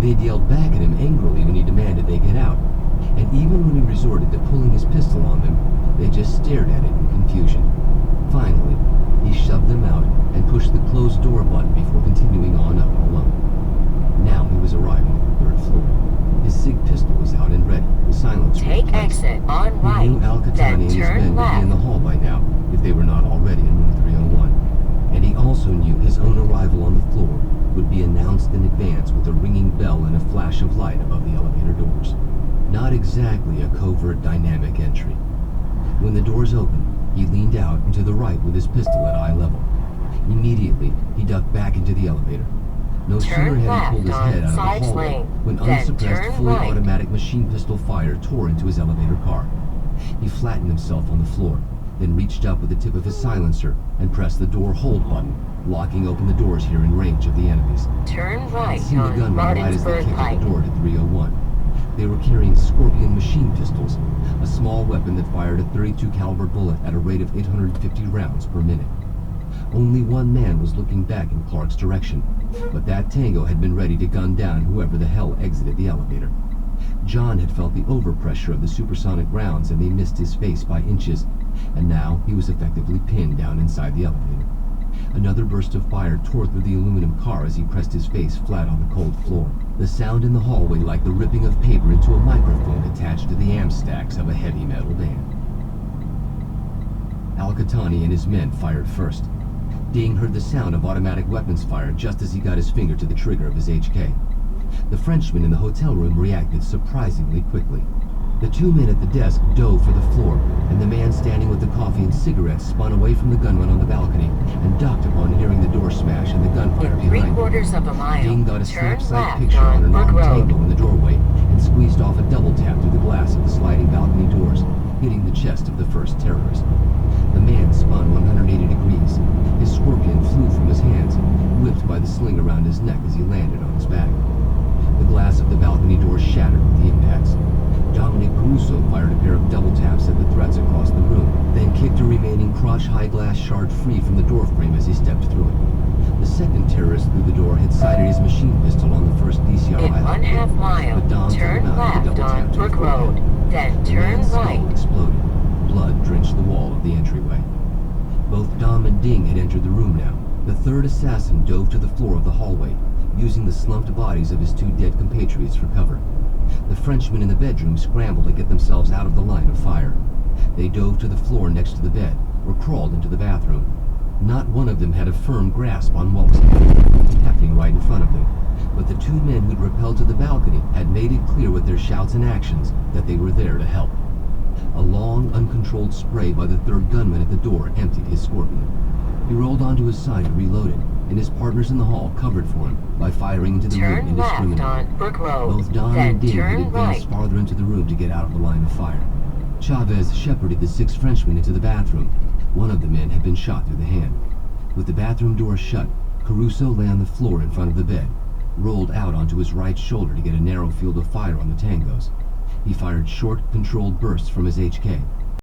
They'd yelled back at him angrily when he demanded they get out, and even when he resorted to pulling his pistol on them, they just stared at it in confusion. Finally, he shoved them out and pushed the closed door button before continuing on up alone. Now he was arriving at the 3rd floor. His SIG pistol was out and ready, the silencer in Take place. exit on He right, knew Al-Qahtani then and his men turn would be in the left. hall by now, if they were not already in room 301. And he also knew his own arrival on the floor would be announced in advance with a ringing bell and a flash of light above the elevator doors. Not exactly a covert dynamic entry. When the doors opened, he leaned out and to the right with his pistol at eye level. Immediately, he ducked back into the elevator. No sooner had he pulled his head out of the hallway when unsuppressed fully automatic machine pistol fire tore into his elevator car. He flattened himself on the floor, then reached up with the tip of his silencer and pressed the door hold button, locking open the doors here in range of the enemies. Turn right He'd seen the on gunmen right as they Martinsburg kicked at Pike. the door to 301. They were carrying Scorpion machine pistols, a small weapon that fired a .32 caliber bullet at a rate of 850 rounds per minute. Only one man was looking back in Clark's direction, but that tango had been ready to gun down whoever the hell exited the elevator. John had felt the overpressure of the supersonic rounds and they missed his face by inches, and now he was effectively pinned down inside the elevator. Another burst of fire tore through the aluminum car as he pressed his face flat on the cold floor. The sound in the hallway like the ripping of paper into a microphone attached to the amp stacks of a heavy metal band. Al-Qahtani and his men fired first. Ding heard the sound of automatic weapons fire just as he got his finger to the trigger of his HK. The Frenchman in the hotel room reacted surprisingly quickly. The two men at the desk dove for the floor, and the man standing with the coffee and cigarettes spun away from the gunman on the balcony and ducked upon hearing the door smash and the gunfire In behind him. 3/4 of a mile, Ding got a turn snapsight left picture on an on Brook armed Road. tango in the doorway and squeezed off a double tap through the glass of the sliding balcony doors, hitting the chest of the first terrorist. The man spun 180 degrees. His Scorpion flew from his hands, whipped by the sling around his neck as he landed on his back. The glass of the balcony door shattered with the impacts. Dominic Caruso fired a pair of double taps at the threats across the room, then kicked a remaining crotch-high glass shard free from the doorframe as he stepped through it. The second terrorist through the door had sighted his machine pistol on the first DCR In highlight, 1/2 mile, but Dom took turn him out with a left double tap on to the Brook forehead. Road, then The turn man's skull right. exploded. Blood drenched the wall of the entryway. Both Dom and Ding had entered the room now. The third assassin dove to the floor of the hallway, using the slumped bodies of his two dead compatriots for cover. The Frenchmen in the bedroom scrambled to get themselves out of the line of fire. They dove to the floor next to the bed, or crawled into the bathroom. Not one of them had a firm grasp on what was happening right in front of them, but the two men who'd rappelled to the balcony had made it clear with their shouts and actions that they were there to help. A long, uncontrolled spray by the third gunman at the door emptied his Scorpion. He rolled onto his side to reload it, and his partners in the hall covered for him by firing into the room Turn left indiscriminately. on Brook Road, Both Don then and Ding had turn advanced right. farther into the room to get out of the line of fire. Chavez shepherded the 6 Frenchmen into the bathroom. One of the men had been shot through the hand. With the bathroom door shut, Caruso lay on the floor in front of the bed, rolled out onto his right shoulder to get a narrow field of fire on the tangos. He fired short, controlled bursts from his HK,